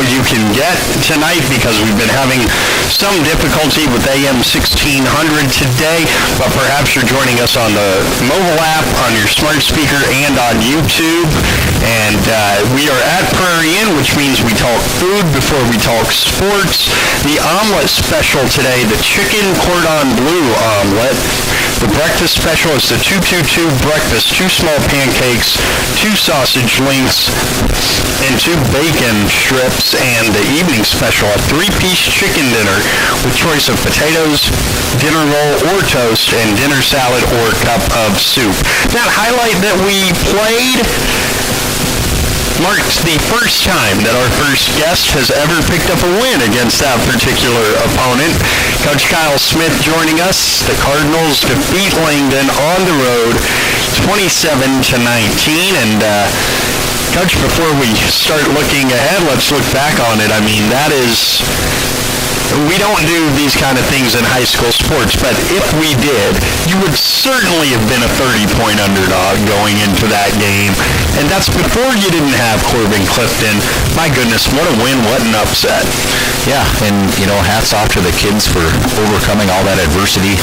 signal you can get tonight because we've been having some difficulty with AM 1600 today, but perhaps you're joining us on the mobile app, on your smart speaker, and on YouTube. And we are at Prairie Inn, which means we talk food before we talk sports. The omelet special today, the chicken cordon bleu omelet. The breakfast special is the 222 breakfast, 2 small pancakes, 2 sausage links, and 2 bacon strips. And the evening special, a 3-piece chicken dinner with choice of potatoes, dinner roll or toast, and dinner salad or cup of soup. That highlight that we played marks the first time that our first guest has ever picked up a win against that particular opponent. Coach Kyle Smith joining us. The Cardinals defeat Langdon on the road 27-19. And Coach, before we start looking ahead, let's look back on it. I mean, that is... We don't do these kind of things in high school sports, but if we did, you would certainly have been a 30-point underdog going into that game. And that's before you didn't have Corbin Clifton. My goodness, what a win, what an upset. Yeah, and, hats off to the kids for overcoming all that adversity.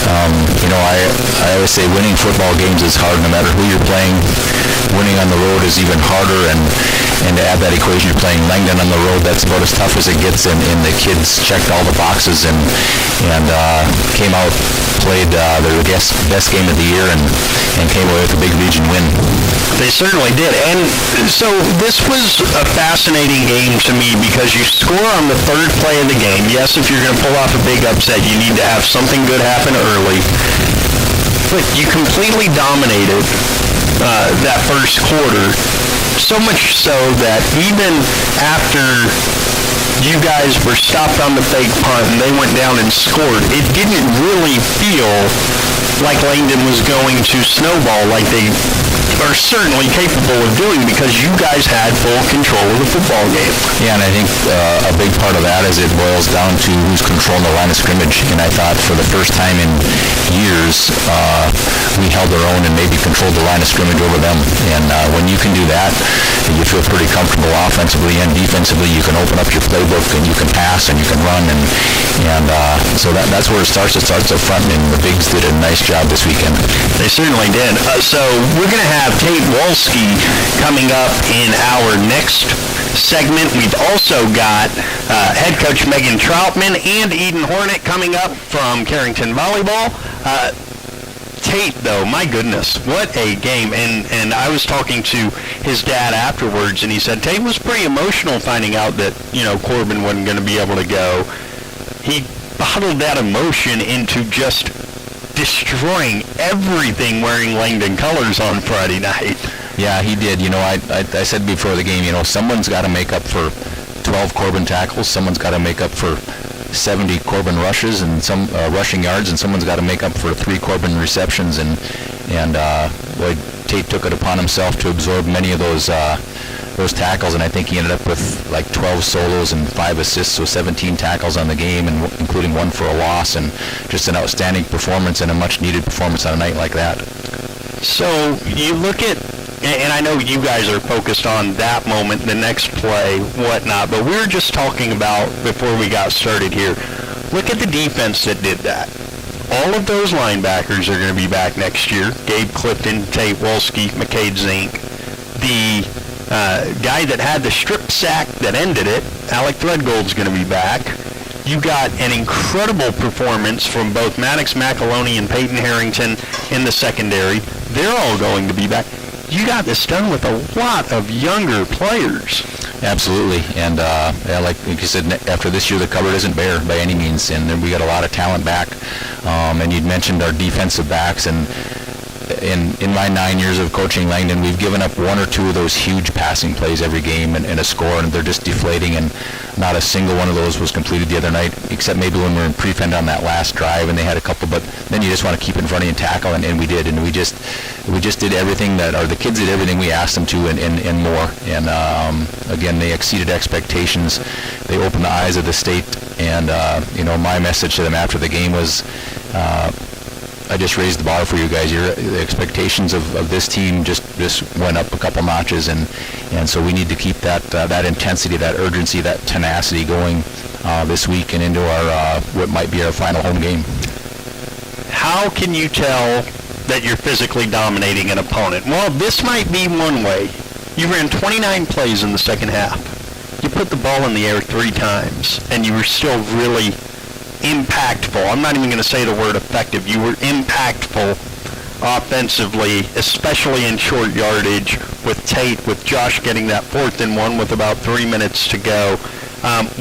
I always say winning football games is hard no matter who you're playing. Winning on the road is even harder, and to add that equation, you're playing Langdon on the road, that's about as tough as it gets, and the kids checked all the boxes and came out, played their best game of the year, and came away with a big region win. They certainly did. And so this was a fascinating game to me because you score on the third play of the game. Yes, if you're going to pull off a big upset, you need to have something good happen early. But you completely dominated that first quarter, so much so that even after you guys were stopped on the fake punt and they went down and scored, it didn't really feel like Langdon was going to snowball like they are certainly capable of doing because you guys had full control of the football game. Yeah, and I think a big part of that is it boils down to who's controlling the line of scrimmage. And I thought for the first time in years, we held our own and maybe controlled the line of scrimmage over them. And when you can do that, you feel pretty comfortable offensively and defensively. You can open up your playbook and you can pass and you can run. And so that's where it starts. It starts up front, and the Bigs did a nice job this weekend. They certainly did. So we're going to have Tate Wolski coming up in our next segment. We've also got head coach Megan Troutman and Eden Hornet coming up from Carrington Volleyball. Tate, though, my goodness, what a game. And I was talking to his dad afterwards, and he said Tate was pretty emotional finding out that, Corbin wasn't going to be able to go. He bottled that emotion into just destroying everything wearing Langdon colors on Friday night. Yeah, he did. I said before the game, someone's got to make up for 12 Corbin tackles. Someone's got to make up for 70 Corbin rushes and some rushing yards, and someone's got to make up for 3 Corbin receptions. And boy, Tate took it upon himself to absorb many of those tackles, and I think he ended up with like 12 solos and 5 assists, so 17 tackles on the game, and including 1 for a loss, and just an outstanding performance and a much-needed performance on a night like that. So you look at, and I know you guys are focused on that moment, the next play, whatnot, but we were just talking about, before we got started here, look at the defense that did that. All of those linebackers are going to be back next year. Gabe Clifton, Tate Wolski, McCade Zink. The guy that had the strip sack that ended it, Alec Threadgold's going to be back. You got an incredible performance from both Maddox McAloney and Peyton Harrington in the secondary. They're all going to be back. You got this done with a lot of younger players. Absolutely, and like you said, after this year, the cupboard isn't bare by any means, and we got a lot of talent back. And you'd mentioned our defensive backs, and in my 9 years of coaching Langdon, we've given up 1 or 2 of those huge passing plays every game and a score, and they're just deflating, and not a single one of those was completed the other night, except maybe when we were in prefend on that last drive, and they had a couple, but then you just want to keep in front of you and tackle, and we did, and we just did everything the kids did everything we asked them to and more, and again, they exceeded expectations. They opened the eyes of the state, and my message to them after the game was, I just raised the bar for you guys. The expectations of this team just just went up a couple notches, and so we need to keep that intensity, that urgency, that tenacity going this week and into our what might be our final home game. How can you tell that you're physically dominating an opponent? Well, this might be one way. You ran 29 plays in the second half. You put the ball in the air 3 times, and you were still really impactful. I'm not even going to say the word effective. You were impactful offensively, especially in short yardage with Tate, with Josh getting that 4th and 1 with about 3 minutes to go.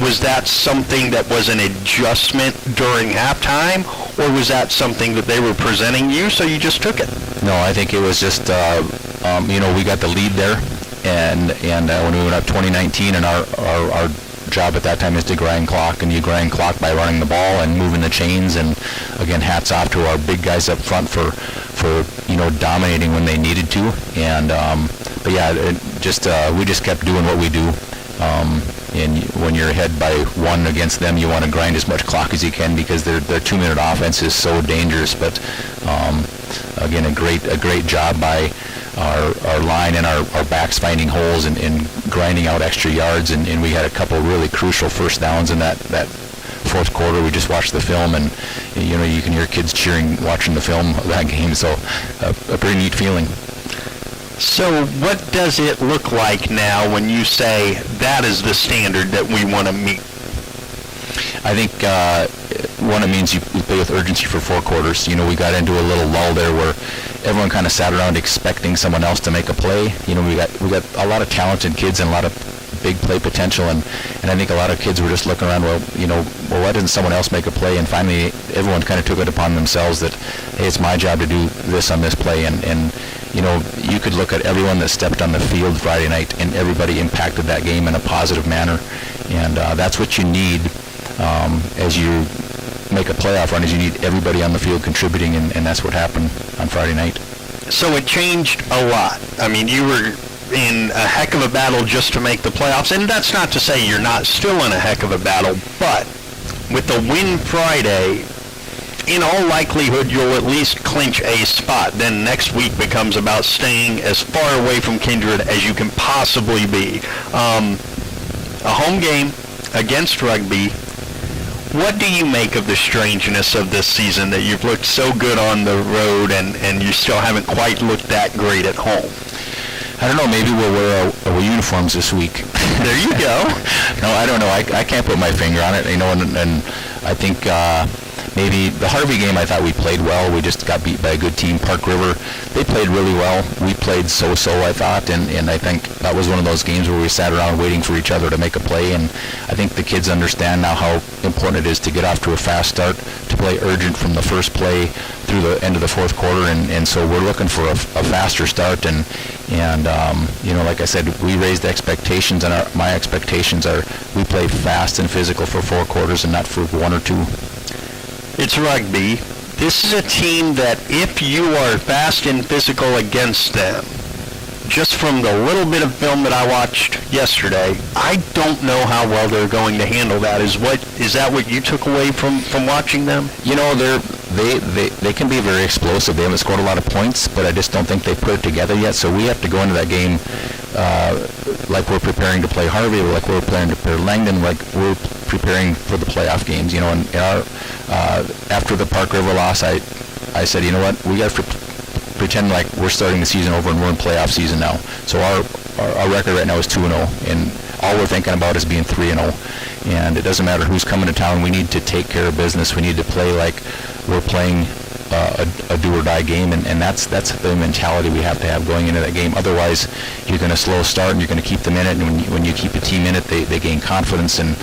Was that something that was an adjustment during halftime, or was that something that they were presenting you, so you just took it? No, I think it was just, we got the lead there, and when we went up 2019, and our job at that time is to grind clock, and you grind clock by running the ball and moving the chains, and again, hats off to our big guys up front for dominating when they needed to, and but yeah, we just kept doing what we do. And when you're ahead by 1 against them, you want to grind as much clock as you can because their 2-minute offense is so dangerous. But again, a great job by our line and our backs finding holes and grinding out extra yards. And we had a couple really crucial first downs in that fourth quarter. We just watched the film, and you can hear kids cheering watching the film of that game. So a pretty neat feeling. So what does it look like now when you say that is the standard that we want to meet? I think one, it means you play with urgency for 4 quarters. We got into a little lull there where everyone kind of sat around expecting someone else to make a play. We got a lot of talented kids and a lot of big play potential, and I think a lot of kids were just looking around, why didn't someone else make a play? And finally, everyone kind of took it upon themselves that, hey, it's my job to do this on this play, and you could look at everyone that stepped on the field Friday night, and everybody impacted that game in a positive manner, and that's what you need as you make a playoff run, is you need everybody on the field contributing, and that's what happened on Friday night. So it changed a lot. I mean, you were in a heck of a battle just to make the playoffs, and that's not to say you're not still in a heck of a battle, but with the win Friday, in all likelihood, you'll at least clinch a spot. Then next week becomes about staying as far away from Kindred as you can possibly be. A home game against Rugby. What do you make of the strangeness of this season, that you've looked so good on the road and you still haven't quite looked that great at home? I don't know, maybe we'll wear our uniforms this week. There you go. No, I don't know. I can't put my finger on it, and I think maybe the Harvey game, I thought we played well. We just got beat by a good team. Park River, they played really well. We played so-so, I thought, and I think that was one of those games where we sat around waiting for each other to make a play, and I think the kids understand now how important it is to get off to a fast start, to play urgent from the first play through the end of the fourth quarter, and so we're looking for a faster start, and like I said, we raised expectations, and my expectations are we play fast and physical for 4 quarters and not for 1 or 2. It's Rugby. This is a team that if you are fast and physical against them, just from the little bit of film that I watched yesterday, I don't know how well they're going to handle that. Is that what you took away from watching them? They can be very explosive. They haven't scored a lot of points, but I just don't think they put it together yet. So we have to go into that game like we're preparing to play Harvey, or like we're preparing to play Langdon, like we're preparing for the playoff games. And after the Park River loss, I said, you know what, we got to pretend like we're starting the season over and we're in playoff season now. So our record right now is 2-0, and all we're thinking about is being 3-0. And it doesn't matter who's coming to town. We need to take care of business. We need to play like we're playing a do-or-die game, and that's the mentality we have to have going into that game. Otherwise, you're going to slow start, and you're going to keep them in it, and when you keep a team in it, they gain confidence, and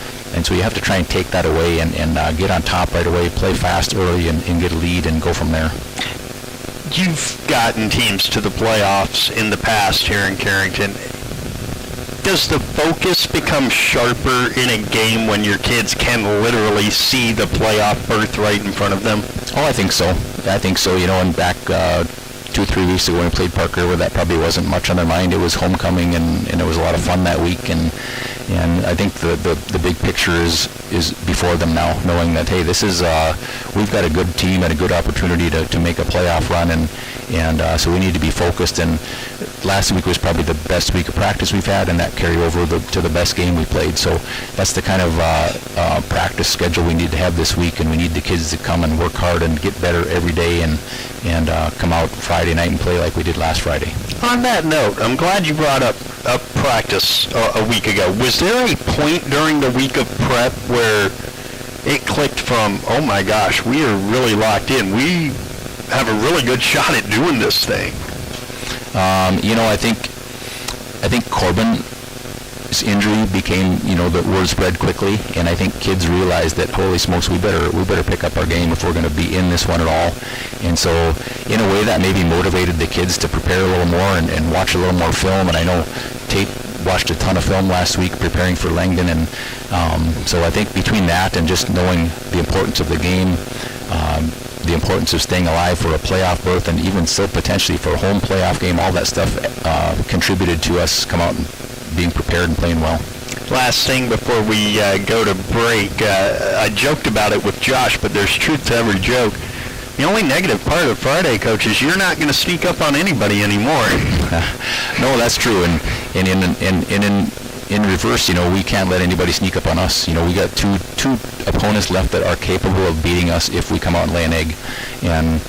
so you have to try and take that away and get on top right away, play fast early, and get a lead, and go from there. You've gotten teams to the playoffs in the past here in Carrington. Does the focus become sharper in a game when your kids can literally see the playoff berth right in front of them? Oh, I think so. And back 2 or 3 weeks ago when we played Parker, where that probably wasn't much on their mind. It was homecoming, and it was a lot of fun that week, and I think the big picture is before them now, knowing that, hey, this is we've got a good team and a good opportunity to make a playoff run, and so we need to be focused. And last week was probably the best week of practice we've had, and that carried over to the best game we played. So that's the kind of practice schedule we need to have this week, and we need the kids to come and work hard and get better every day, and come out Friday night and play like we did last Friday. On that note, I'm glad you brought up practice a week ago. Was there a point during the week of prep where it clicked from, oh my gosh, we are really locked in, we have a really good shot at doing this thing? I think Corbin's injury became, the word spread quickly, and I think kids realized that, holy smokes, we better pick up our game if we're going to be in this one at all. And so, in a way, that maybe motivated the kids to prepare a little more and watch a little more film. And I know Tate watched a ton of film last week preparing for Langdon, and so I think between that and just knowing the importance of the game, the importance of staying alive for a playoff berth, and even still potentially for a home playoff game, all that stuff contributed to us come out and being prepared and playing well. Last thing before we go to break, I joked about it with Josh, but there's truth to every joke. The only negative part of Friday, Coach, is you're not going to sneak up on anybody anymore. No, that's true, and in reverse, we can't let anybody sneak up on us. We got two opponents left that are capable of beating us if we come out and lay an egg. And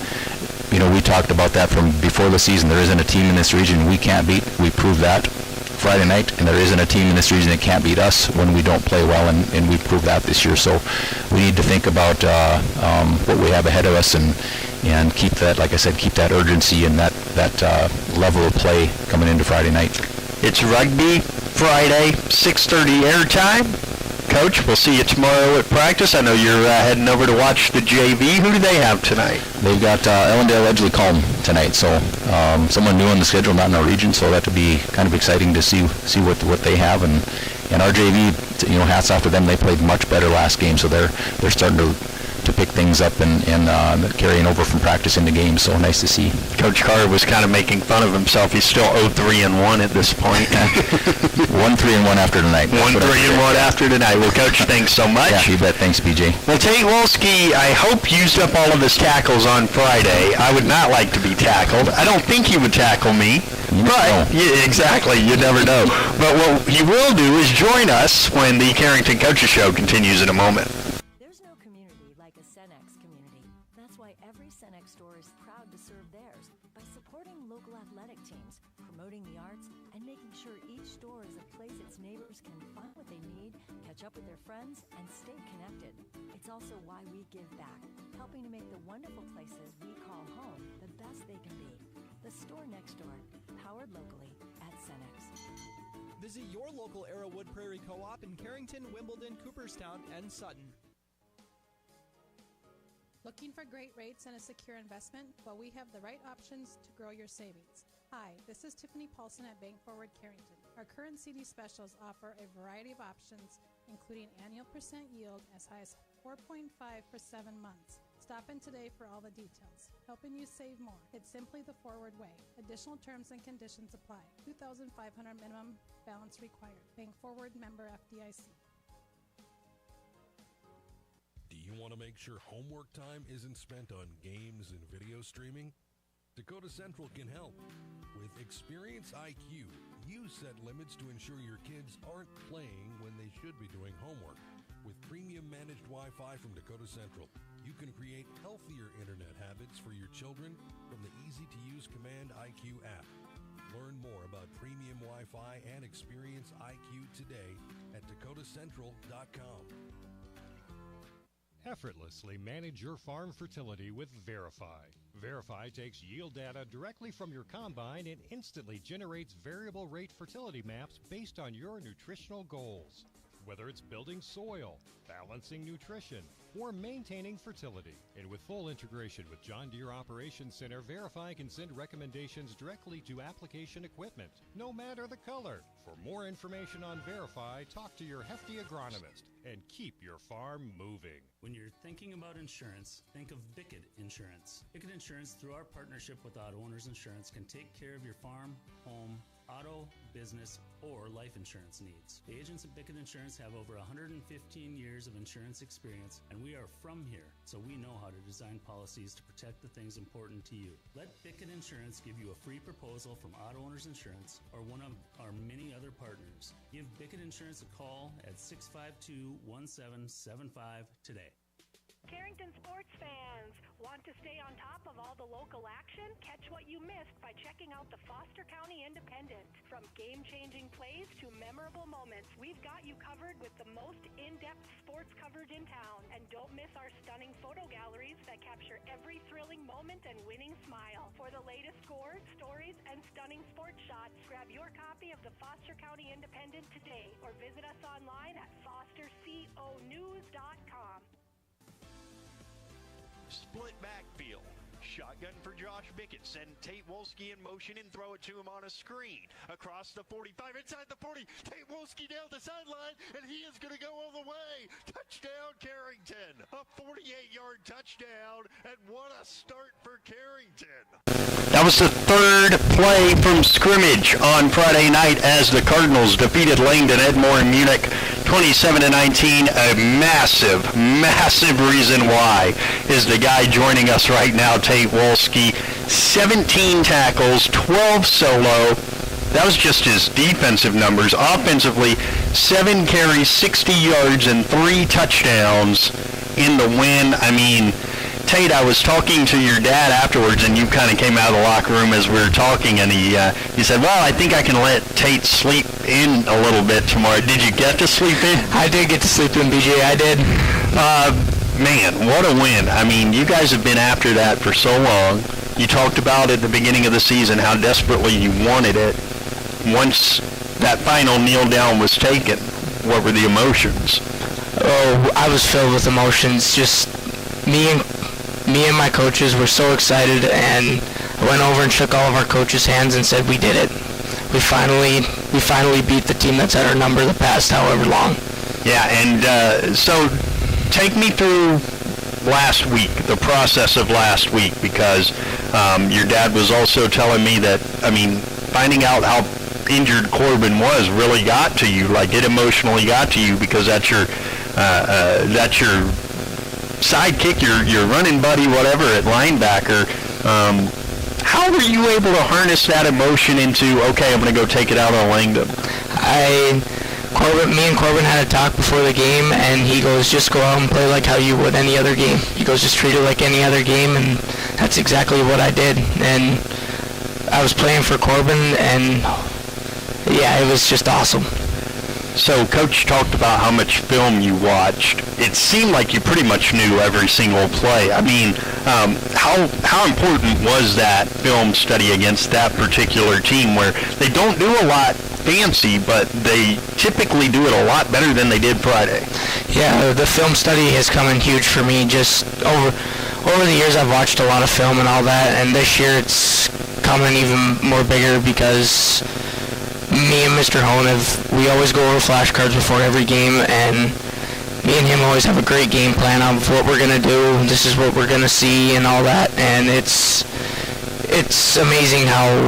we talked about that from before the season. There isn't a team in this region we can't beat. We proved that Friday night, and there isn't a team in this region that can't beat us when we don't play well, and we proved that this year. So we need to think about what we have ahead of us, and keep that, like I said, keep that urgency and that level of play coming into Friday night. It's Rugby Friday, 6:30 airtime. Coach, we'll see you tomorrow at practice. I know you're heading over to watch the JV. Who do they have tonight? They've got Ellendale Edgeley Calm tonight, so someone new on the schedule, not in our region, so that would be kind of exciting to see what they have. And our JV, hats off to them. They played much better last game, so they're starting to pick things up and carrying over from practice into games, so nice to see. Coach Carr was kind of making fun of himself. He's still 0-3-1 at this point. 1-3-1 after tonight. 1-3-1 after tonight. Well, Coach, thanks so much. Yeah, you bet. Thanks, BJ. Well, Tate Wolski, I hope, used up all of his tackles on Friday. I would not like to be tackled. I don't think he would tackle me. But, yeah, exactly, you never know. But what he will do is join us when the Carrington Coaches Show continues in a moment. There's no community like a Cenex community. That's why every Cenex store is proud to serve theirs by supporting local athletic teams, promoting the arts, and making sure each store is a place its neighbors can find what they need, catch up with their friends, and stay connected. It's also why we give back, helping to make the wonderful places we call home the best they can be. The store next door, powered locally at Cenex. Visit your local Arrowwood Prairie Co-op in Carrington, Wimbledon, Cooperstown, and Sutton. Looking for great rates and a secure investment? Well, we have the right options to grow your savings. Hi, this is Tiffany Paulson at Bank Forward Carrington. Our current CD specials offer a variety of options, including annual percent yield as high as 4.5 for 7 months. Stop in today for all the details. Helping you save more. It's simply the Forward way. Additional terms and conditions apply. $2,500 minimum balance required. Bank Forward, member FDIC. Do you want to make sure homework time isn't spent on games and video streaming? Dakota Central can help. With Experience IQ, you set limits to ensure your kids aren't playing when they should be doing homework. With premium managed Wi-Fi from Dakota Central, you can create healthier internet habits for your children from the easy-to-use Command IQ app. Learn more about premium Wi-Fi and Experience IQ today at dakotacentral.com. Effortlessly manage your farm fertility with Verify. Verify takes yield data directly from your combine and instantly generates variable rate fertility maps based on your nutritional goals. whether it's building soil, balancing nutrition, or maintaining fertility. And with full integration with John Deere Operations Center, Verify can send recommendations directly to application equipment, no matter the color. For more information on Verify, talk to your hefty agronomist and keep your farm moving. When you're thinking about insurance, think of Bickett Insurance. Bickett Insurance, through our partnership with Auto Owners Insurance, can take care of your farm, home, auto, business, or life insurance needs. The agents at Bickett Insurance have over 115 years of insurance experience, and we are from here, so we know how to design policies to protect the things important to you. Let Bickett Insurance give you a free proposal from Auto Owners Insurance or one of our many other partners. Give Bickett Insurance a call at 652-1775 today. Carrington sports fans, want to stay on top of all the local action? Catch what you missed by checking out the Foster County Independent. From game-changing plays to memorable moments, we've got you covered with the most in-depth sports coverage in town. And don't miss our stunning photo galleries that capture every thrilling moment and winning smile. For the latest scores, stories, and stunning sports shots, grab your copy of the Foster County Independent today or visit us online at fosterconews.com. Split backfield. Shotgun for Josh Bickett. Send Tate Wolski in motion and throw it to him on a screen. Across the 45, inside the 40. Tate Wolski down the sideline, and he is going to go all the way. Touchdown, Carrington. A 48-yard touchdown, and what a start for Carrington. That was the third play from scrimmage on Friday night as the Cardinals defeated Langdon, Edmore, and Munich 27-19. A massive, massive reason why is the guy joining us right now, Tate Wolski. 17 tackles, 12 solo. That was just his defensive numbers. Offensively, 7 carries, 60 yards, and 3 touchdowns in the win. I mean, Tate, I was talking to your dad afterwards, and you kind of came out of the locker room as we were talking, and he said, well, I think I can let Tate sleep in a little bit tomorrow. Did you get to sleep in? I did get to sleep in, BJ. I did. Man, what a win. I mean, you guys have been after that for so long. You talked about at the beginning of the season how desperately you wanted it. Once that final kneel down was taken, what were the emotions? Oh, I was filled with emotions. Just me and my coaches were so excited, and I went over and shook all of our coaches' hands and said, we did it. We finally beat the team that's had our number the past however long. Yeah, and so take me through last week, the process of last week, because your dad was also telling me that, I mean, finding out how injured Corbin was really got to you, like it emotionally got to you, because that's your sidekick, your running buddy, whatever, at linebacker. How were you able to harness that emotion into, okay, I'm going to go take it out on Langdon? Me and Corbin had a talk before the game, and he goes, just go out and play like how you would any other game. He goes, just treat it like any other game, and that's exactly what I did. And I was playing for Corbin, and yeah, it was just awesome. So Coach talked about how much film you watched. It seemed like you pretty much knew every single play. I mean, how important was that film study against that particular team where they don't do a lot fancy, but they typically do it a lot better than they did Friday? Yeah, the film study has come in huge for me. Just over the years, I've watched a lot of film and all that, and this year it's coming even more bigger because me and Mr. Hone we always go over flashcards before every game, and me and him always have a great game plan of what we're going to do, this is what we're going to see, and all that, and it's amazing how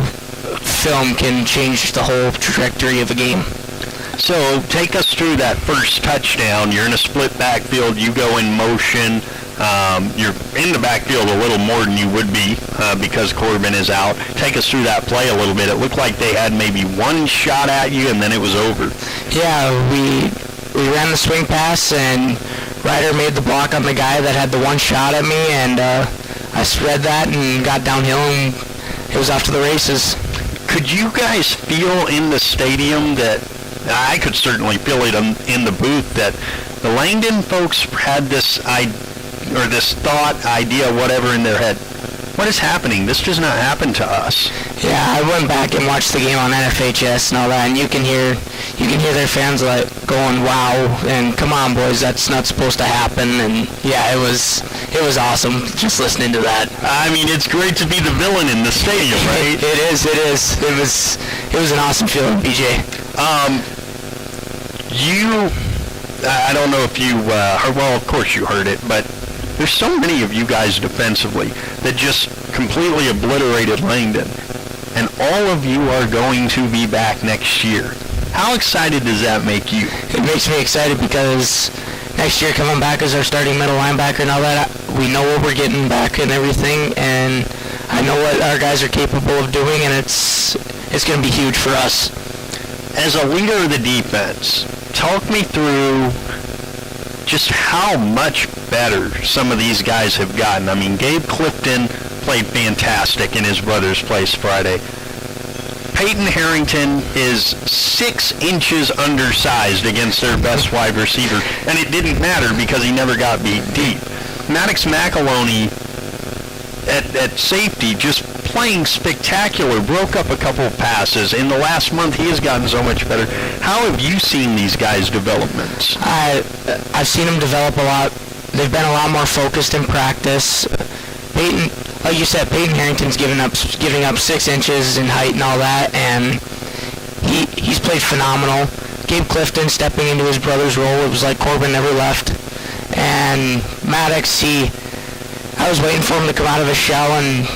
film can change the whole trajectory of a game. So take us through that first touchdown. You're in a split backfield, you go in motion. You're in the backfield a little more than you would be because Corbin is out. Take us through that play a little bit. It looked like they had maybe one shot at you, and then it was over. Yeah, we ran the swing pass, and Ryder made the block on the guy that had the one shot at me, and I spread that and got downhill, and it was off to the races. Could you guys feel in the stadium that, I could certainly feel it in the booth, that the Langdon folks had this idea, or this thought, idea, whatever in their head, what is happening? This does not happen to us. Yeah, I went back and watched the game on NFHS and all that, and you can hear their fans like going, "Wow!" and "Come on, boys, that's not supposed to happen." And yeah, it was awesome just listening to that. I mean, it's great to be the villain in the stadium, right? It is. It was an awesome feeling, BJ. I don't know if you heard, well, of course you heard it, but there's so many of you guys defensively that just completely obliterated Langdon, and all of you are going to be back next year. How excited does that make you? It makes me excited because next year coming back as our starting middle linebacker and all that, we know what we're getting back and everything, and I know what our guys are capable of doing, and it's going to be huge for us. As a leader of the defense, talk me through just how much better some of these guys have gotten. I mean, Gabe Clifton played fantastic in his brother's place Friday. Peyton Harrington is 6 inches undersized against their best wide receiver, and it didn't matter because he never got beat deep. Maddox McAloney at safety just playing spectacular, broke up a couple of passes. In the last month, he has gotten so much better. How have you seen these guys' developments? I've seen them develop a lot. They've been a lot more focused in practice. Peyton, like you said, Peyton Harrington's giving up 6 inches in height and all that, and he's played phenomenal. Gabe Clifton stepping into his brother's role, it was like Corbin never left. And Maddox, I was waiting for him to come out of his shell, and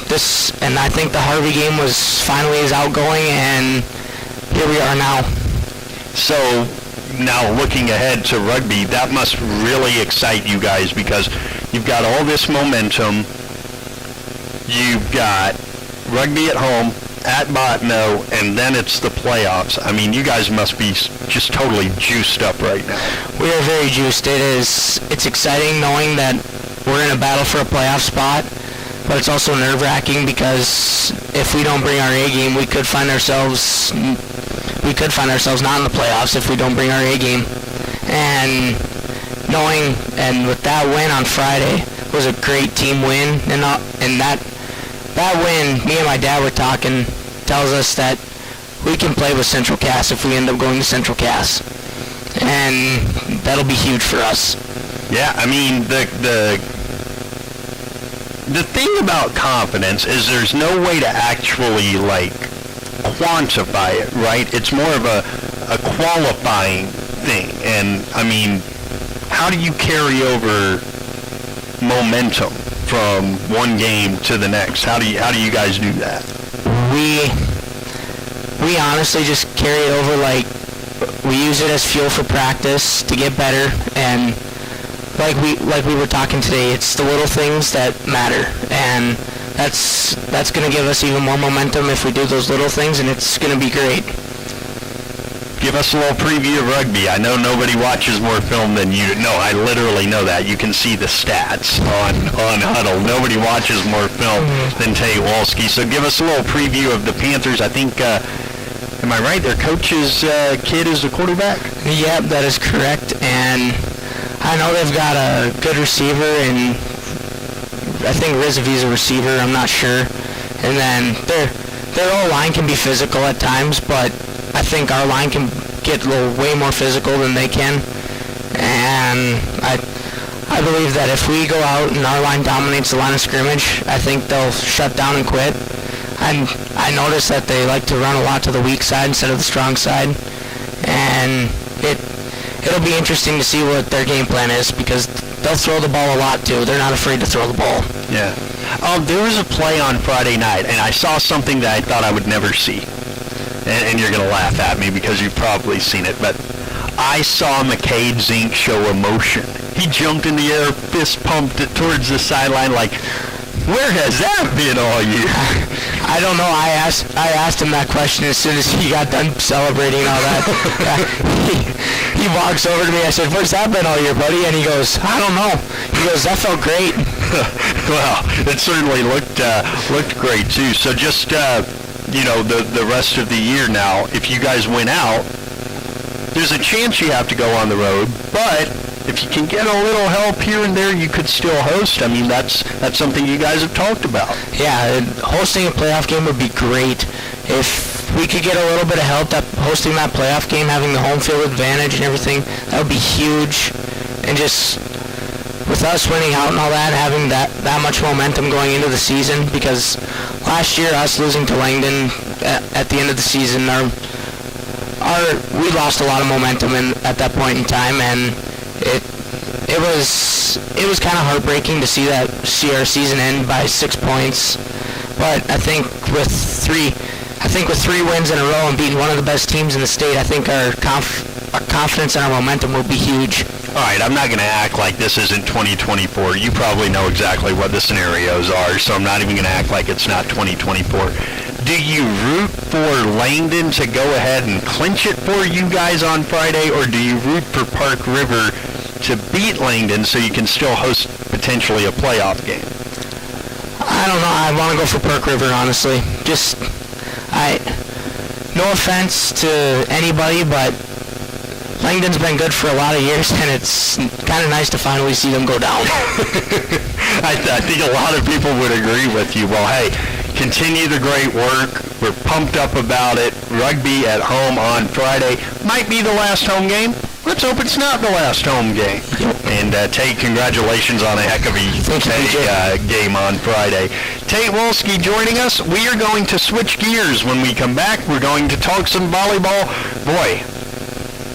I think the Harvey game was finally his outgoing, and here we are now. So now looking ahead to rugby, that must really excite you guys because you've got all this momentum. You've got rugby at home, at Botno, and then it's the playoffs. I mean, you guys must be just totally juiced up right now. We are very juiced. It's exciting knowing that we're in a battle for a playoff spot, but it's also nerve-wracking because if we don't bring our A game, we could find ourselves not in the playoffs if we don't bring our A game. And with that win on Friday was a great team win, and that win, me and my dad were talking, tells us that we can play with Central Cass if we end up going to Central Cass, and that'll be huge for us. Yeah, I mean, the thing about confidence is there's no way to actually, quantify it, right? It's more of a qualifying thing. And, I mean, how do you carry over momentum from one game to the next? How do you guys do that? We honestly just carry it over we use it as fuel for practice to get better, and like we were talking today, it's the little things that matter, and that's going to give us even more momentum if we do those little things, and it's going to be great. Give us a little preview of rugby. I know nobody watches more film than you. No, I literally know that. You can see the stats on Huddle. Nobody watches more film than Tate Wolski. So give us a little preview of the Panthers. I think, am I right? Their coach's kid is the quarterback? Yep, that is correct. And I know they've got a good receiver, and I think Rizvi's a receiver. I'm not sure. And then their O-line can be physical at times, but I think our line can get way more physical than they can. And I believe that if we go out and our line dominates the line of scrimmage, I think they'll shut down and quit. And I noticed that they like to run a lot to the weak side instead of the strong side. And it'll be interesting to see what their game plan is because they'll throw the ball a lot too. They're not afraid to throw the ball. Yeah. There was a play on Friday night, and I saw something that I thought I would never see. And you're going to laugh at me because you've probably seen it, but I saw McCade Zink show emotion. He jumped in the air, fist pumped it towards the sideline like, where has that been all year? I don't know. I asked him that question as soon as he got done celebrating all that. He walks over to me. I said, where's that been all year, buddy? And he goes, I don't know. He goes, that felt great. Well, it certainly looked great, too. So just, the rest of the year now, if you guys win out, there's a chance you have to go on the road, but if you can get a little help here and there, you could still host. I mean, that's something you guys have talked about. Yeah, hosting a playoff game would be great. If we could get a little bit of help hosting that playoff game, having the home field advantage and everything, that would be huge. And just with us winning out and all that, having that much momentum going into the season, because last year us losing to Langdon at the end of the season, we lost a lot of momentum at that point in time, and it was kind of heartbreaking to see our season end by 6 points. But I think with three wins in a row and beating one of the best teams in the state, I think our confidence and our momentum will be huge. All right, I'm not going to act like this isn't 2024. You probably know exactly what the scenarios are, so I'm not even going to act like it's not 2024. Do you root for Langdon to go ahead and clinch it for you guys on Friday, or do you root for Park River to beat Langdon so you can still host potentially a playoff game? I don't know. I want to go for Park River, honestly. No offense to anybody, but Langdon's been good for a lot of years, and it's kind of nice to finally see them go down. I think a lot of people would agree with you. Well, hey, continue the great work. We're pumped up about it. Rugby at home on Friday. Might be the last home game. Let's hope it's not the last home game. And Tate, congratulations on a heck of a game on Friday. Tate Wolski joining us. We are going to switch gears when we come back. We're going to talk some volleyball. Boy,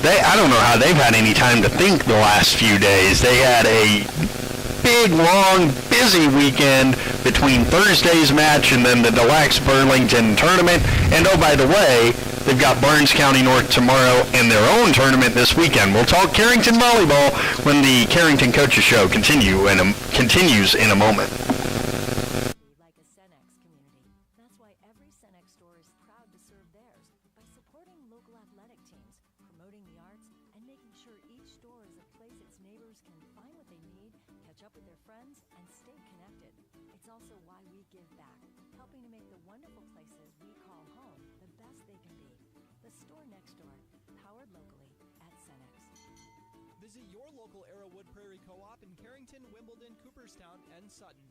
I don't know how they've had any time to think the last few days. They had a big, long, busy weekend between Thursday's match and then the Deluxe Burlington tournament. And oh, by the way, they've got Barnes County North tomorrow and their own tournament this weekend. We'll talk Carrington volleyball when the Carrington Coaches Show continues in a moment. Like a Cenex community. That's why every Cenex store is proud to serve theirs by supporting local athletic teams, promoting the arts, and making sure each store is a place its neighbors can find what they need, catch up with their friends, and stay connected. It's also why we give back, helping to make the wonderful places we call home the best they can be. The store next door, powered locally at Cenex. Visit your local Arrowwood Prairie Co-op in Carrington, Wimbledon, Cooperstown, and Sutton.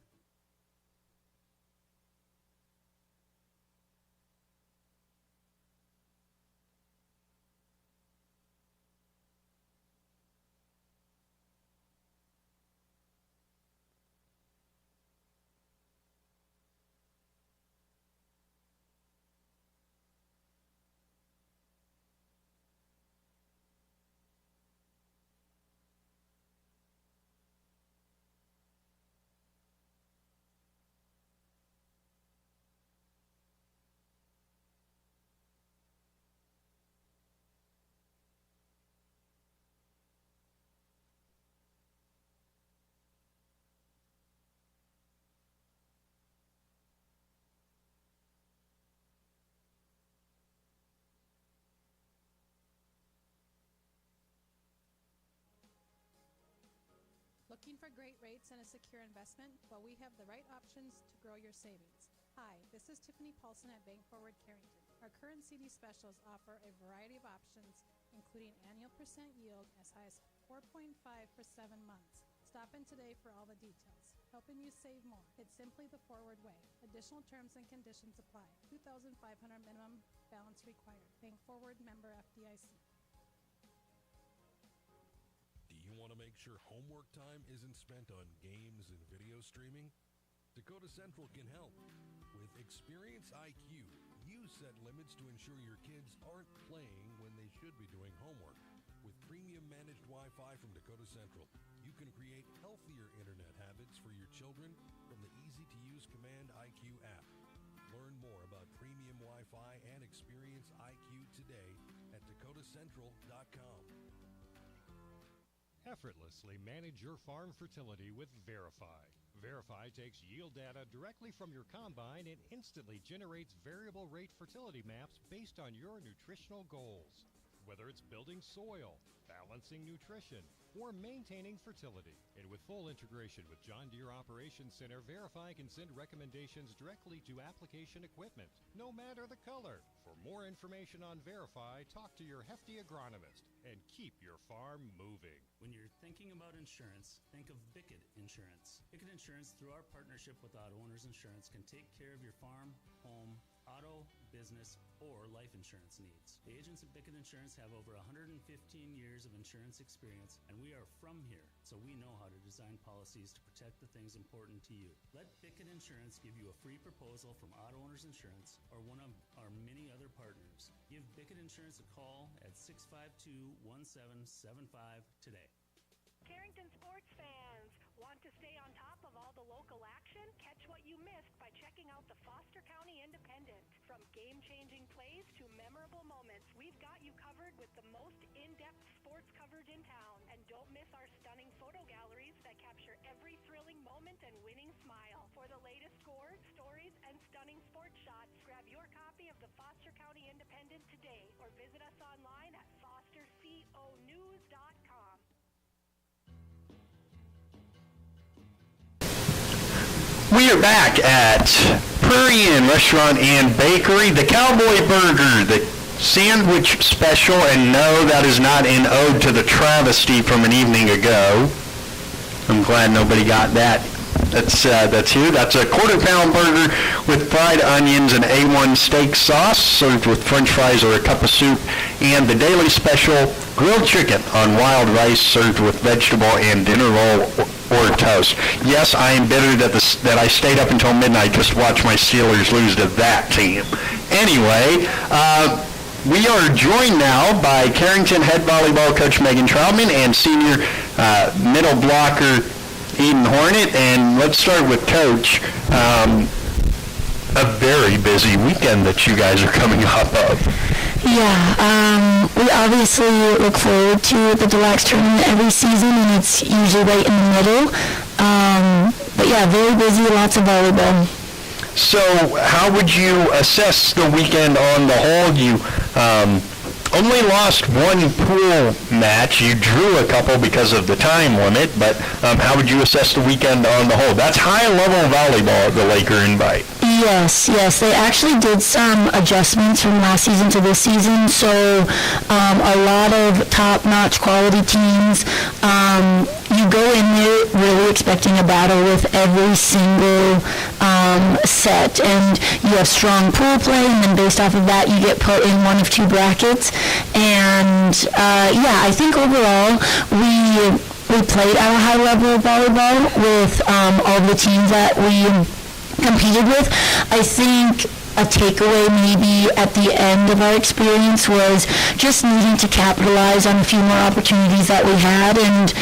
Looking for great rates and a secure investment? Well, we have the right options to grow your savings. Hi, this is Tiffany Paulson at Bank Forward Carrington. Our current CD specials offer a variety of options, including annual percent yield as high as 4.5 for 7 months. Stop in today for all the details. Helping you save more. It's simply the Forward way. Additional terms and conditions apply. $2,500 minimum balance required. Bank Forward, member FDIC. Do you want to make sure homework time isn't spent on games and video streaming? Dakota Central can help. With Experience IQ, you set limits to ensure your kids aren't playing when they should be doing homework. With premium managed Wi-Fi from Dakota Central, you can create healthier internet habits for your children from the easy-to-use Command IQ app. Learn more about premium Wi-Fi and Experience IQ today at dakotacentral.com. Effortlessly manage your farm fertility with Verify. Verify takes yield data directly from your combine and instantly generates variable rate fertility maps based on your nutritional goals. Whether it's building soil, balancing nutrition, or maintaining fertility. And with full integration with John Deere Operations Center, Verify can send recommendations directly to application equipment, no matter the color. For more information on Verify, talk to your Hefty agronomist. and keep your farm moving. When you're thinking about insurance, think of Bickett Insurance. Bickett Insurance, through our partnership with Auto Owners Insurance, can take care of your farm, home, auto, business, or life insurance needs. The agents at Bickett Insurance have over 115 years of insurance experience, and we are from here, so we know how to design policies to protect the things important to you. Let Bickett Insurance give you a free proposal from Auto Owners Insurance or one of our many other partners. Give Bickett Insurance a call at 652-1775 today. Carrington sports fans, want to stay on top of all the local action? Catch what you missed by checking out the Foster County Independent. From game-changing plays to memorable moments, we've got you covered with the most in-depth sports coverage in town. And don't miss our stunning photo galleries that capture every thrilling moment and winning smile. For the latest scores, stories, and stunning sports shots, grab your copy of the Foster County Independent today or visit us online at fosterconews.com. We are back at Prairie Inn Restaurant and Bakery, the Cowboy Burger, the sandwich special, and no, that is not an ode to the travesty from an evening ago. I'm glad nobody got that. That's you. That's a quarter-pound burger with fried onions and A1 steak sauce, served with French fries or a cup of soup, and the daily special grilled chicken on wild rice, served with vegetable and dinner roll or toast. Yes, I am bitter that I stayed up until midnight just to watch my Steelers lose to that team. Anyway, we are joined now by Carrington head volleyball coach Megan Troutman and senior middle blocker Eden Hornet. And let's start with Coach. A very busy weekend that you guys are coming up of. Yeah, we obviously look forward to the Deluxe tournament every season, and it's usually right in the middle. But yeah, very busy, lots of volleyball. So how would you assess the weekend on the whole? You only lost one pool match. You drew a couple because of the time limit, but how would you assess the weekend on the whole? That's high-level volleyball at the Laker Invite. Yes. They actually did some adjustments from last season to this season, so a lot of top-notch quality teams. You go in there really expecting a battle with every single set, and you have strong pool play, and then based off of that, you get put in one of two brackets. And I think overall we played at a high level of volleyball with all the teams that we competed with. I think a takeaway maybe at the end of our experience was just needing to capitalize on a few more opportunities that we had. And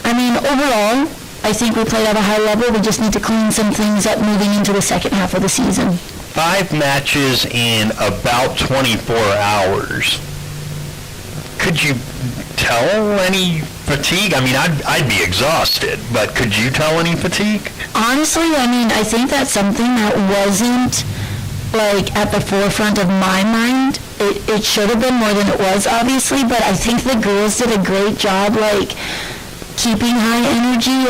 I mean, overall, I think we played at a high level. We just need to clean some things up moving into the second half of the season. 5 matches in about 24 hours. Could you tell any fatigue? I mean, I'd be exhausted, but could you tell any fatigue? Honestly, I mean, I think that's something that wasn't, like, at the forefront of my mind. It should have been more than it was, obviously, but I think the girls did a great job, like, keeping high energy,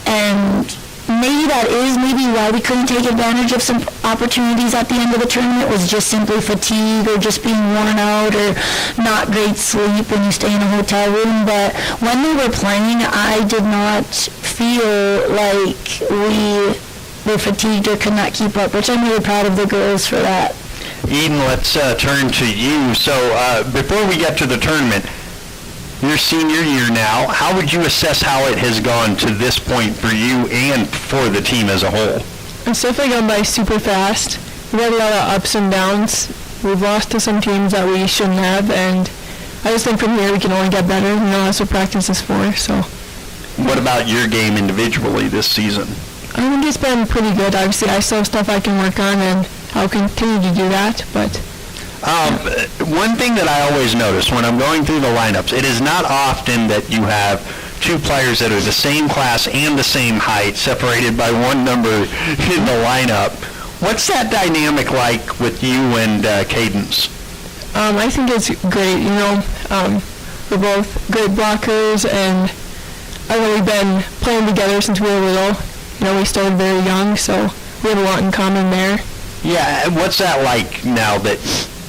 and maybe that is maybe why we couldn't take advantage of some opportunities at the end of the tournament, was just simply fatigue or just being worn out or not great sleep when you stay in a hotel room. But when they were playing, I did not feel like we were fatigued or could not keep up, which I'm really proud of the girls for that. Eden, let's turn to you. So before we get to the tournament, your senior year now, how would you assess how it has gone to this point for you and for the team as a whole? It's definitely gone by super fast. We've had a lot of ups and downs. We've lost to some teams that we shouldn't have, and I just think from here we can only get better. You know, that's what practice is for. So. What about your game individually this season? I think it's been pretty good. Obviously, I still have stuff I can work on, and I'll continue to do that, but... One thing that I always notice when I'm going through the lineups, it is not often that you have two players that are the same class and the same height, separated by one number in the lineup. What's that dynamic like with you and Cadence? I think it's great. You know, we're both great blockers, and I know we've been playing together since we were little. You know, we started very young, so we have a lot in common there. Yeah, what's that like now that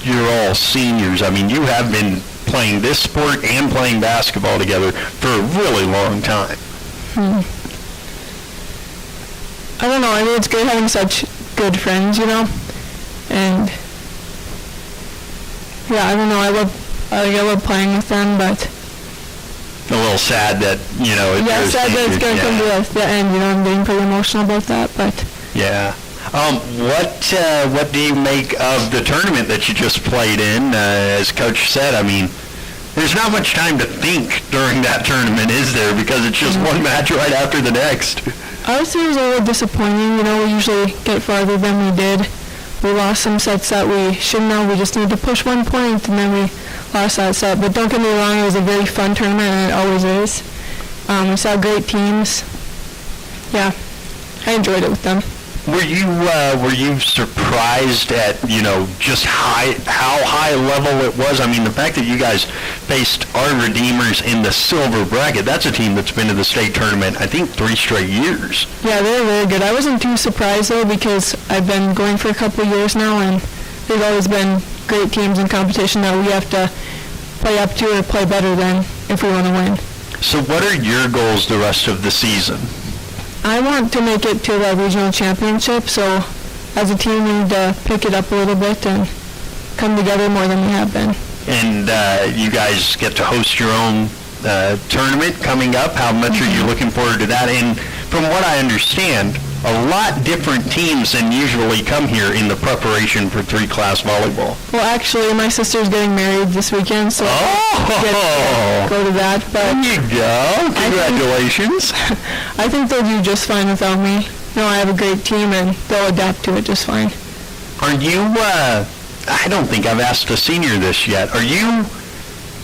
you're all seniors? I mean, you have been playing this sport and playing basketball together for a really long time. I don't know. I mean, it's good having such good friends, and yeah, I don't know. I love playing with them, but A little sad that, yeah, sad that it's going to come to the end. I'm getting pretty emotional about that, but yeah. What do you make of the tournament that you just played in? As Coach said, I mean, there's not much time to think during that tournament, is there? Because it's just one match right after the next. I would say it was a little disappointing. We usually get farther than we did. We lost some sets that we shouldn't have. We just needed to push 1 point, and then we lost that set. But don't get me wrong, it was a very fun tournament, and it always is. We saw great teams. Yeah, I enjoyed it with them. Were you surprised at, just how high level it was? I mean, the fact that you guys faced our Redeemers in the silver bracket, that's a team that's been to the state tournament, I think, 3 straight years. Yeah, they're very good. I wasn't too surprised, though, because I've been going for a couple of years now, and they've always been great teams in competition that we have to play up to or play better than if we want to win. So what are your goals the rest of the season? I want to make it to the regional championship, so as a team we need to pick it up a little bit and come together more than we have been. And you guys get to host your own tournament coming up. How much are you looking forward to that? And from what I understand, a lot different teams than usually come here in the preparation for 3-class volleyball. Well, actually, my sister's getting married this weekend, so I get to go to that. But there you go. Congratulations. I think they'll do just fine without me. I have a great team, and they'll adapt to it just fine. Are you, I don't think I've asked a senior this yet, are you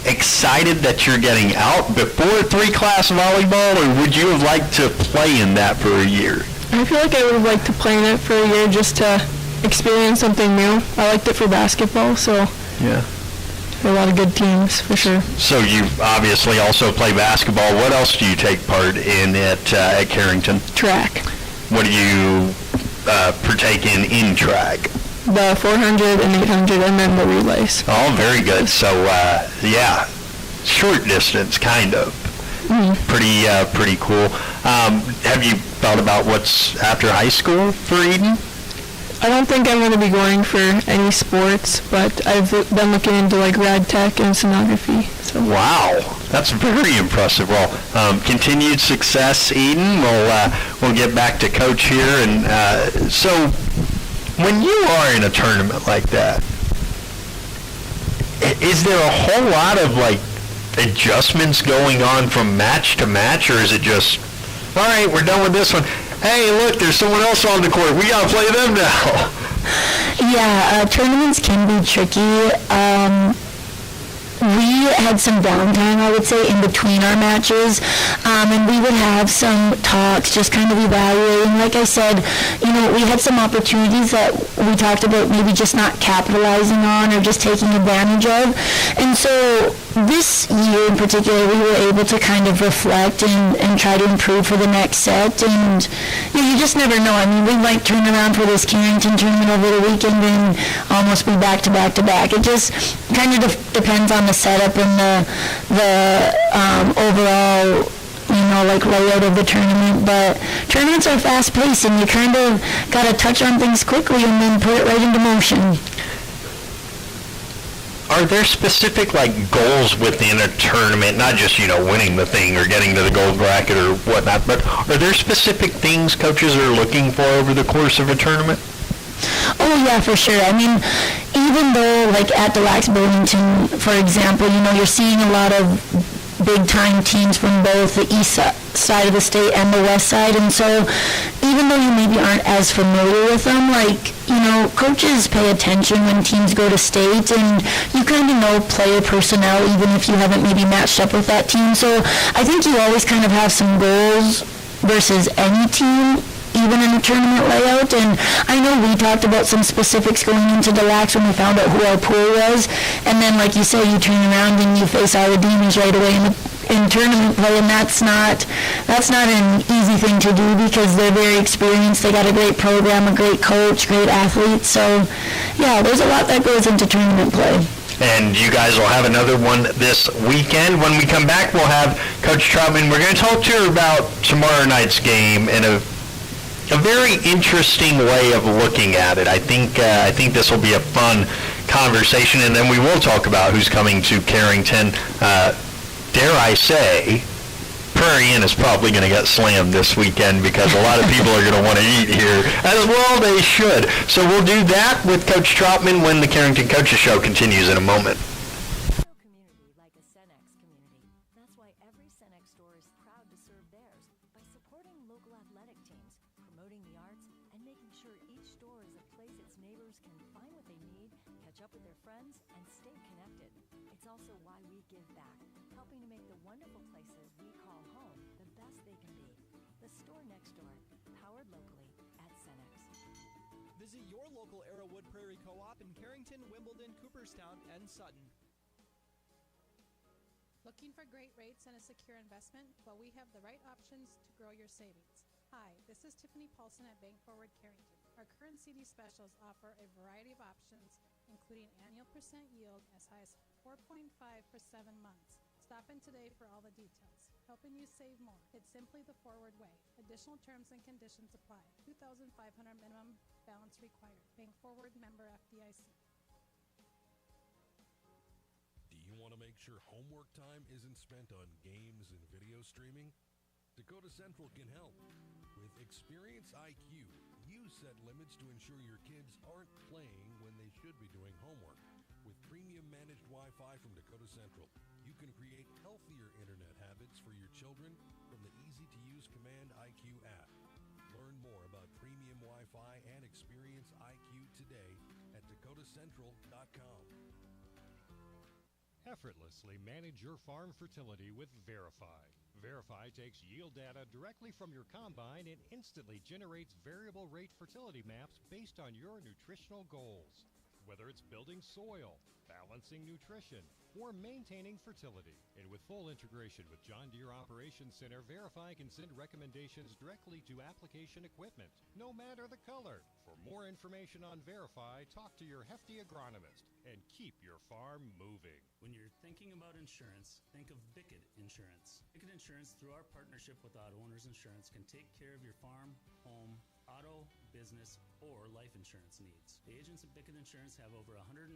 excited that you're getting out before 3-class volleyball, or would you have liked to play in that for a year? I feel like I would have liked to play in it for a year just to experience something new. I liked it for basketball, so yeah, there are a lot of good teams for sure. So you obviously also play basketball. What else do you take part in at Carrington? Track. What do you partake in track? The 400 and 800 and then the relays. Oh, very good. So yeah, short distance kind of. Pretty cool. Have you thought about what's after high school for Eden? I don't think I'm going to be going for any sports, but I've been looking into rad tech and sonography. So. Wow, that's very impressive. Well, continued success, Eden. We'll get back to Coach here. And so, when you are in a tournament like that, is there a whole lot of adjustments going on from match to match, or is it just, all right, we're done with this one. Hey, look, there's someone else on the court. We got to play them now. Yeah, tournaments can be tricky. We had some downtime, I would say, in between our matches, and we would have some talks, just kind of evaluating. Like I said, we had some opportunities that we talked about maybe just not capitalizing on or just taking advantage of. And so this year in particular, we were able to kind of reflect and try to improve for the next set. And you just never know. I mean, we might turn around for this Carrington tournament over the weekend and almost be back to back to back. It just kind of depends on the setup and the overall layout of the tournament. But tournaments are fast paced, and you kind of got to touch on things quickly and then put it right into motion. Are there specific goals within a tournament, not just winning the thing or getting to the gold bracket or whatnot, but are there specific things coaches are looking for over the course of a tournament? Oh yeah, for sure. I mean, even though at the Lax Burlington, for example, you're seeing a lot of big-time teams from both the east side of the state and the west side, and so even though you maybe aren't as familiar with them, coaches pay attention when teams go to state, and you kind of know player personnel even if you haven't maybe matched up with that team. So I think you always kind of have some goals versus any team, even in a tournament layout. And I know we talked about some specifics going into the Lax when we found out who our pool was, and then like you say, you turn around and you face our Demons right away in tournament play, and that's not an easy thing to do because they're very experienced. They got a great program, a great coach, great athletes. So yeah, there's a lot that goes into tournament play. and you guys will have another one this weekend. When we come back, we'll have Coach Troutman. We're going to talk to her about tomorrow night's game and a very interesting way of looking at it. I think this will be a fun conversation, and then we will talk about who's coming to Carrington. Dare I say, Prairie is probably going to get slammed this weekend because a lot of people are going to want to eat here, as well they should. So we'll do that with Coach Troutman when the Carrington Coaches Show continues in a moment. Community like a Cenex community. That's why every Cenex store is proud to serve theirs by supporting local athletic teams, promoting the arts, and making sure each store is a place its neighbors can find what they need, catch up with their friends, and stay connected. It's also why we give back, helping to make the wonderful places we call home the best they can be. The store next door, powered locally at Cenex. Visit your local Arrowwood Prairie Co-op in Carrington, Wimbledon, Cooperstown, and Sutton. Looking for great rates and a secure investment? Well, we have the right options to grow your savings. Hi, this is Tiffany Paulson at Bank Forward Carrington. Our current CD specials offer a variety of options, including annual percent yield as high as 4.5 for 7 months. Stop in today for all the details. Helping you save more. It's simply the Forward way. Additional terms and conditions apply. $2,500 minimum balance required. Bank Forward, member FDIC. Do you want to make sure homework time isn't spent on games and video streaming? Dakota Central can help. With Experience IQ, you set limits to ensure your kids aren't playing when they should be doing homework. With premium managed Wi-Fi from Dakota Central, you can create healthier internet habits for your children from the easy-to-use Command IQ app. Learn more about premium Wi-Fi and Experience IQ today at dakotacentral.com. Effortlessly manage your farm fertility with Verify. Verify takes yield data directly from your combine and instantly generates variable rate fertility maps based on your nutritional goals. Whether it's building soil, balancing nutrition, or maintaining fertility. And with full integration with John Deere Operations Center, Verify can send recommendations directly to application equipment, no matter the color. For more information on Verify, talk to your hefty agronomist and keep your farm moving. When you're thinking about insurance, think of Bickett Insurance. Bickett Insurance, through our partnership with Auto Owners Insurance, can take care of your farm, home, auto, business, or life insurance needs. The agents at Bickett Insurance have over 115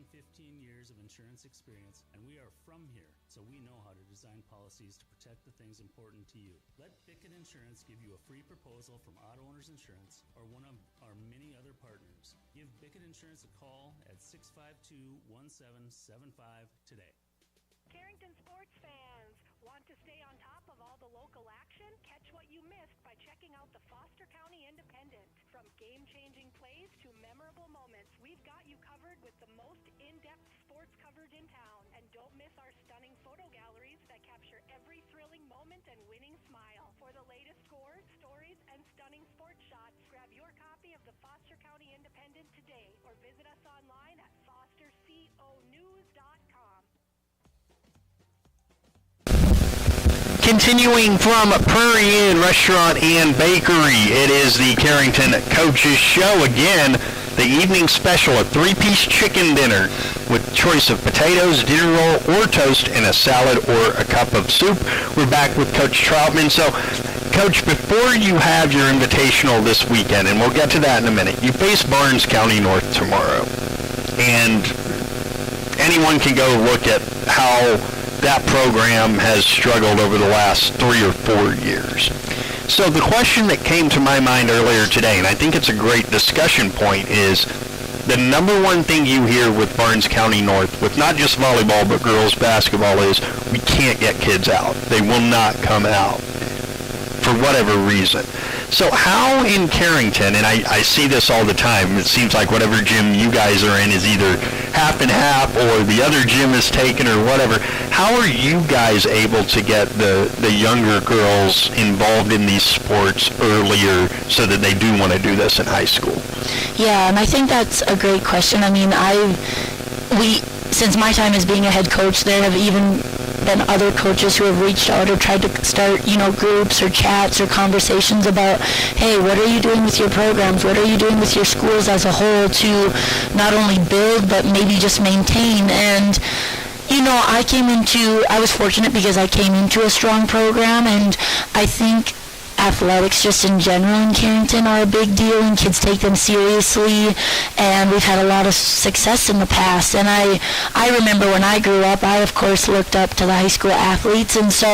years of insurance experience, and we are from here, so we know how to design policies to protect the things important to you. Let Bickett Insurance give you a free proposal from Auto Owners Insurance or one of our many other partners. Give Bickett Insurance a call at 652-1775 today. Carrington sports fans, want to stay on top of all the local action? Catch what you missed by checking out the Foster County Independent. From game-changing plays to memorable moments, we've got you covered with the most in-depth sports coverage in town. And don't miss our stunning photo galleries that capture every thrilling moment and winning smile. For the latest scores, stories, and stunning sports shots, grab your copy of the Foster County Independent today or visit us online at fosterconews.com. Continuing from Prairie Inn Restaurant and Bakery, it is the Carrington Coaches Show. Again, the evening special, a 3-piece chicken dinner with choice of potatoes, dinner roll, or toast, and a salad or a cup of soup. We're back with Coach Troutman. So, Coach, before you have your invitational this weekend, and we'll get to that in a minute, you face Barnes County North tomorrow. And anyone can go look at how that program has struggled over the last 3 or 4 years. So the question that came to my mind earlier today, and I think it's a great discussion point, is the number one thing you hear with Barnes County North, with not just volleyball but girls basketball, is we can't get kids out. They will not come out for whatever reason. So how in Carrington, and I see this all the time, it seems like whatever gym you guys are in is either half and half or the other gym is taken or whatever. How are you guys able to get the younger girls involved in these sports earlier so that they do want to do this in high school? Yeah, and I think that's a great question. I mean, since my time as being a head coach, there have even been other coaches who have reached out or tried to start, groups or chats or conversations about, hey, what are you doing with your programs? What are you doing with your schools as a whole to not only build but maybe just maintain? And I was fortunate because I came into a strong program, and I think athletics just in general in Carrington are a big deal, and kids take them seriously, and we've had a lot of success in the past. And I remember when I grew up, I of course looked up to the high school athletes, and so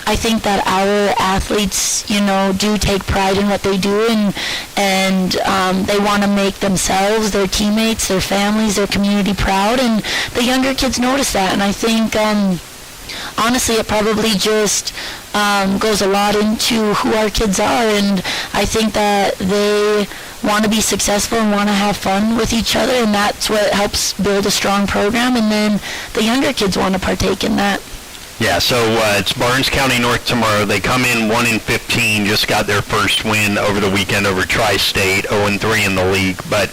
I think that our athletes, do take pride in what they do, and they want to make themselves, their teammates, their families, their community proud, and the younger kids notice that. And I think honestly, it probably just goes a lot into who our kids are, and I think that they want to be successful and want to have fun with each other, and that's what helps build a strong program, and then the younger kids want to partake in that. Yeah, so it's Barnes County North tomorrow. They come in 1-15, just got their first win over the weekend over Tri-State, 0-3 in the league. But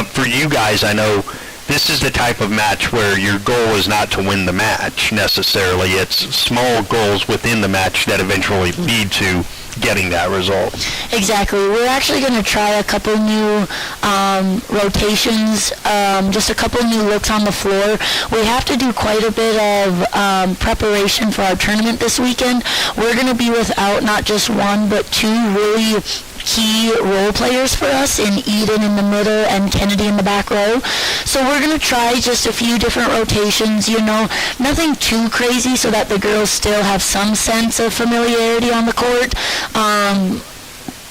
for you guys, I know this is the type of match where your goal is not to win the match necessarily. It's small goals within the match that eventually lead to getting that result. Exactly. We're actually going to try a couple new rotations, just a couple new looks on the floor. We have to do quite a bit of preparation for our tournament this weekend. We're going to be without not just one, but two really key role players for us in Eden in the middle and Kennedy in the back row. So we're going to try just a few different rotations, nothing too crazy so that the girls still have some sense of familiarity on the court.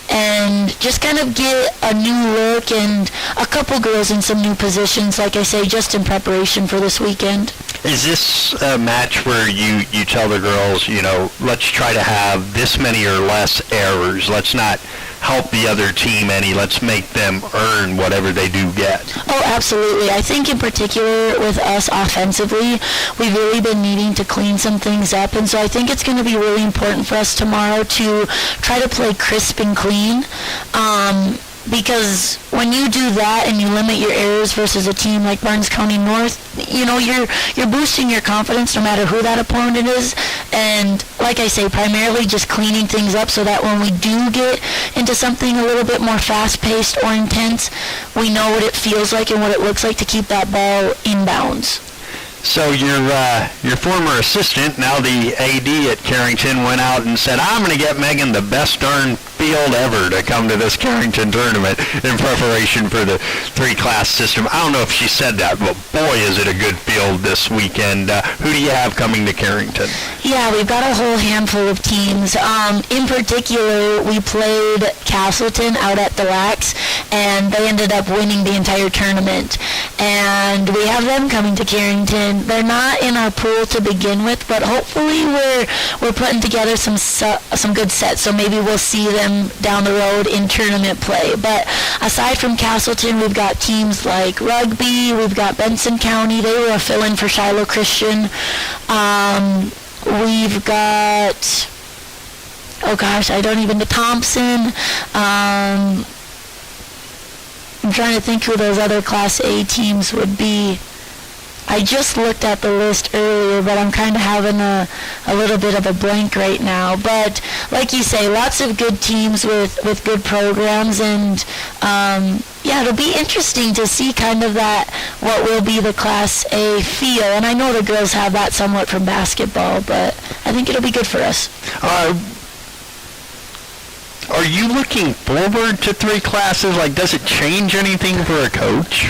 And just kind of get a new look and a couple girls in some new positions, like I say, just in preparation for this weekend. Is this a match where you tell the girls, let's try to have this many or less errors, let's not help the other team any, let's make them earn whatever they do get? Oh, absolutely. I think in particular with us offensively, we've really been needing to clean some things up, and so I think it's going to be really important for us tomorrow to try to play crisp and clean. Because when you do that and you limit your errors versus a team like Barnes County North, you're boosting your confidence no matter who that opponent is. And like I say, primarily just cleaning things up so that when we do get into something a little bit more fast-paced or intense, we know what it feels like and what it looks like to keep that ball inbounds. So your former assistant, now the AD at Carrington, went out and said, I'm going to get Megan the best darn field ever to come to this Carrington tournament in preparation for the three-class system. I don't know if she said that, but boy, is it a good field this weekend. Who do you have coming to Carrington? Yeah, we've got a whole handful of teams. In particular, we played Castleton out at the Lax, and they ended up winning the entire tournament. And we have them coming to Carrington. They're not in our pool to begin with, but hopefully we're putting together some good sets, so maybe we'll see them down the road in tournament play. But aside from Castleton, we've got teams like Rugby, we've got Benson County, they were a fill-in for Shiloh Christian. We've got, Thompson. I'm trying to think who those other Class A teams would be. I just looked at the list earlier, but I'm kind of having a little bit of a blank right now. But like you say, lots of good teams with good programs, and it'll be interesting to see kind of that, what will be the Class A feel. And I know the girls have that somewhat from basketball, but I think it'll be good for us. Are you looking forward to three classes? Like, does it change anything for a coach?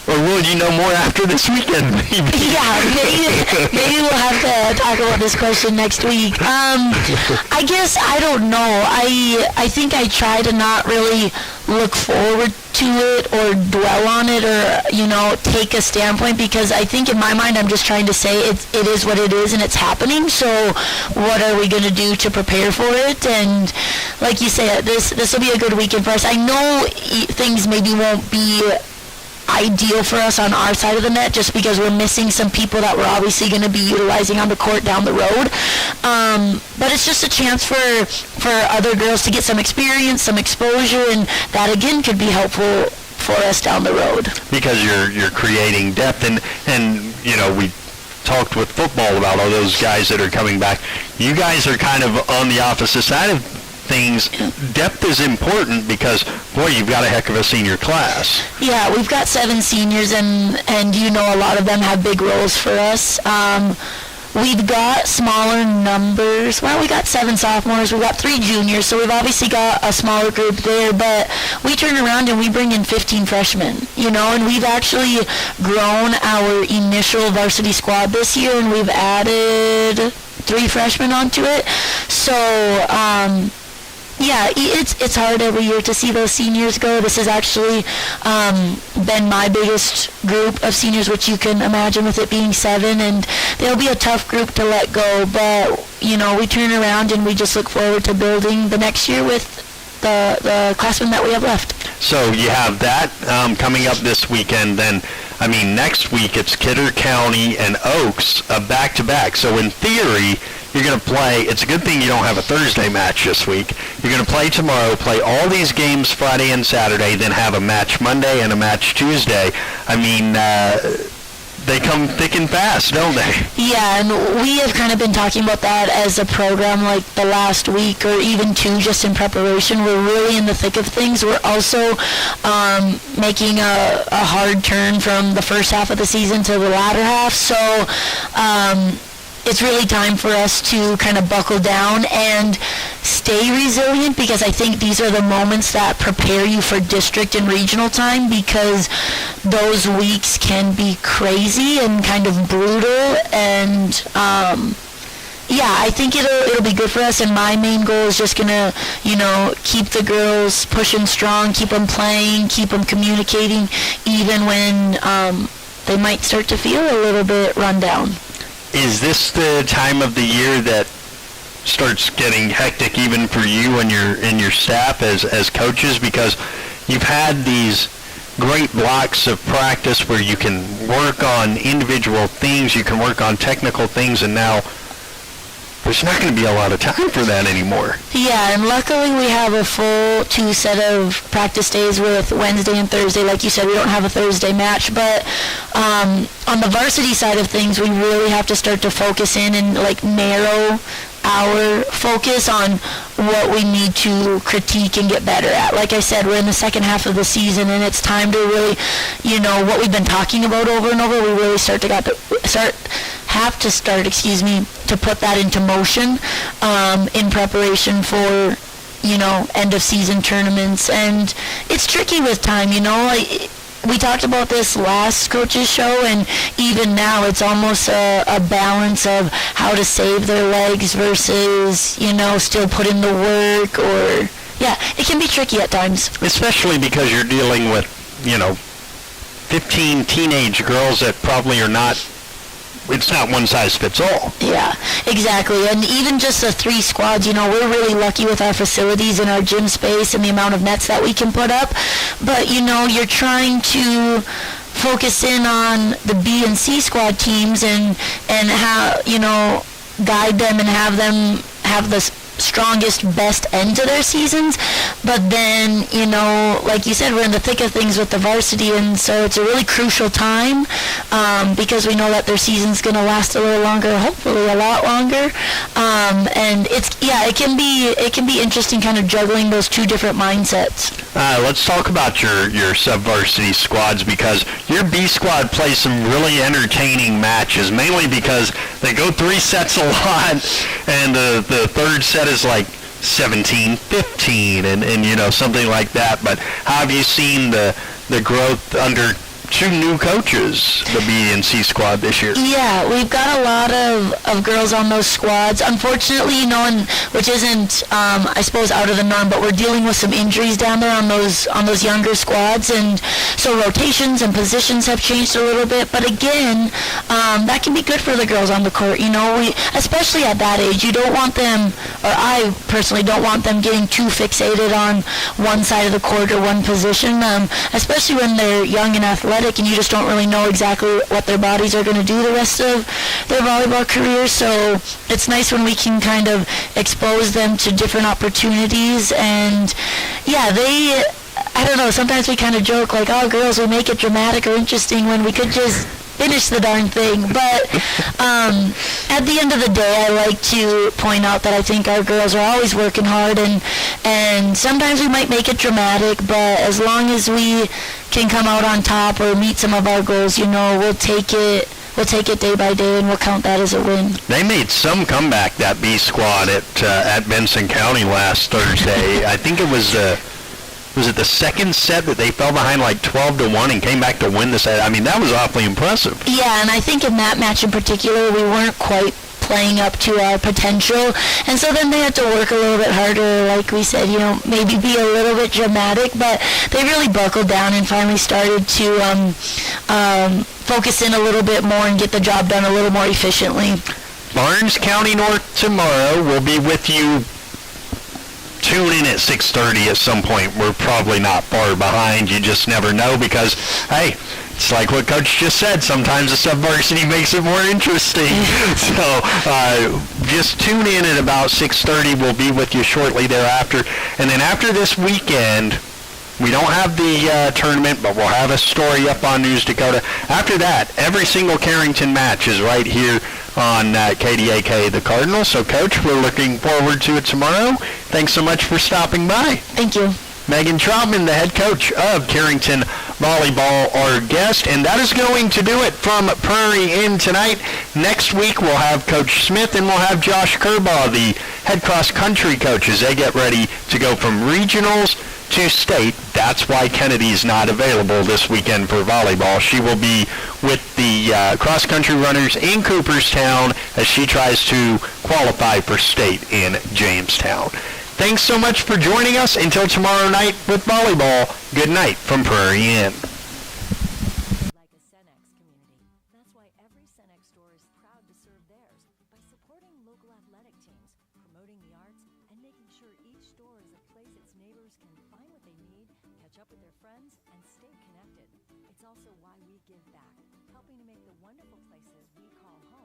Or will you know more after this weekend, maybe? Yeah, maybe we'll have to talk about this question next week. I guess, I don't know. I think I try to not really look forward to it or dwell on it or, take a standpoint, because I think in my mind I'm just trying to say it is what it is and it's happening, so what are we going to do to prepare for it? And like you say, this will be a good weekend for us. I know things maybe won't be ideal for us on our side of the net just because we're missing some people that we're obviously going to be utilizing on the court down the road. But it's just a chance for other girls to get some experience, some exposure, and that again could be helpful for us down the road. Because you're creating depth, and you know, we talked with football about all those guys that are coming back. You guys are kind of on the opposite side of things. Depth is important because, boy, you've got a heck of a senior class. Yeah, we've got 7 seniors, and you know, a lot of them have big roles for us. We've got smaller numbers. Well, we got 7 sophomores. We've got 3 juniors, so we've obviously got a smaller group there. But we turn around and we bring in 15 freshmen, you know, and we've actually grown our initial varsity squad this year, and we've added 3 freshmen onto it. So, yeah, it's hard every year to see those seniors go. This has actually been my biggest group of seniors, which you can imagine with it being 7, and they'll be a tough group to let go. But, you know, we turn around and we just look forward to building the next year with the classmen that we have left. So you have that coming up this weekend. Then, I mean, next week it's Kidder County and Oaks, back-to-back. So in theory, you're going to play. It's a good thing you don't have a Thursday match this week. You're going to play tomorrow, play all these games Friday and Saturday, then have a match Monday and a match Tuesday. I mean, they come thick and fast, don't they? Yeah, and we have kind of been talking about that as a program like the last week or even 2 just in preparation. We're really in the thick of things. We're also making a hard turn from the first half of the season to the latter half. So it's really time for us to kind of buckle down and stay resilient, because I think these are the moments that prepare you for district and regional time, because those weeks can be crazy and kind of brutal. And yeah, I think it'll be good for us, and my main goal is just gonna, you know, keep the girls pushing strong, keep them playing, keep them communicating, even when they might start to feel a little bit run down. Is this the time of the year that starts getting hectic even for you and your staff as coaches, because you've had these great blocks of practice where you can work on individual things, you can work on technical things, and now there's not going to be a lot of time for that anymore. Yeah, and luckily we have a full 2 set of practice days with Wednesday and Thursday. Like you said, we don't have a Thursday match, but on the varsity side of things, we really have to start to focus in and like narrow our focus on what we need to critique and get better at. Like I said, we're in the second half of the season, and it's time to really, you know, what we've been talking about over and over, we really have to start to put that into motion in preparation for, you know, end of season tournaments. And it's tricky with time, you know. We talked about this last coach's show, and even now it's almost a balance of how to save their legs versus, you know, still put in the work. Or, yeah, it can be tricky at times. Especially because you're dealing with, you know, 15 teenage girls that probably are not, it's not one size fits all. Yeah, exactly. And even just the 3 squads, you know, we're really lucky with our facilities and our gym space and the amount of nets that we can put up. But, you know, you're trying to focus in on the B and C squad teams and how, you know, guide them and have them have the strongest, best end to their seasons. But then, you know, like you said, we're in the thick of things with the varsity, and so it's a really crucial time because we know that their season's going to last a little longer, hopefully a lot longer. And it can be interesting kind of juggling those 2 different mindsets. Let's talk about your sub-varsity squads, because your B squad plays some really entertaining matches, mainly because they go 3 sets a lot, and the third set is like 17-15 and you know, something like that. But how have you seen the growth under 2 new coaches, the B and C squad this year? Yeah, we've got a lot of girls on those squads. Unfortunately, you know, and which isn't, I suppose, out of the norm, but we're dealing with some injuries down there on those younger squads, and so rotations and positions have changed a little bit. But again, that can be good for the girls on the court. You know, especially at that age, you don't want them, or I personally don't want them getting too fixated on one side of the court or one position, especially when they're young and athletic, and you just don't really know exactly what their bodies are going to do the rest of their volleyball career. So it's nice when we can kind of expose them to different opportunities. And yeah, I don't know, sometimes we kind of joke like, oh, girls, we make it dramatic or interesting when we could just finish the darn thing. But at the end of the day, I like to point out that I think our girls are always working hard, and sometimes we might make it dramatic, but as long as we can come out on top or meet some of our goals, we'll take it. We'll take it day by day, and we'll count that as a win. They made some comeback, that B squad at Benson County last Thursday. I think it was the second set that they fell behind like 12-1 and came back to win the set. I mean, that was awfully impressive. Yeah, and I think in that match in particular, we weren't quite playing up to our potential, and so then they had to work a little bit harder, like we said, maybe be a little bit dramatic, but they really buckled down and finally started to focus in a little bit more and get the job done a little more efficiently. Barnes County North tomorrow. We'll be with you. Tune in at 6:30 at some point. We're probably not far behind. You just never know because, hey, it's like what Coach just said. Sometimes the sub-varsity makes it more interesting. So just tune in at about 6:30. We'll be with you shortly thereafter. And then after this weekend, we don't have the tournament, but we'll have a story up on News Dakota. After that, every single Carrington match is right here on KDAK The Cardinal. So, Coach, we're looking forward to it tomorrow. Thanks so much for stopping by. Thank you. Megan Troutman, the head coach of Carrington Volleyball, our guest. And that is going to do it from Prairie in tonight. Next week, we'll have Coach Smith and we'll have Josh Kerbaugh, the head cross-country coach, as they get ready to go from regionals to state. That's why Kennedy's not available this weekend for volleyball. She will be with the cross-country runners in Cooperstown as she tries to qualify for state in Jamestown. Thanks so much for joining us. Until tomorrow night with volleyball, good night from Prairie Inn. Like a Cenex community. That's why every Cenex store is proud to serve theirs by supporting local athletic teams, promoting the arts, and making sure each store is a place its neighbors can find what they need, catch up with their friends, and stay connected. It's also why we give back, helping to make the wonderful places we call home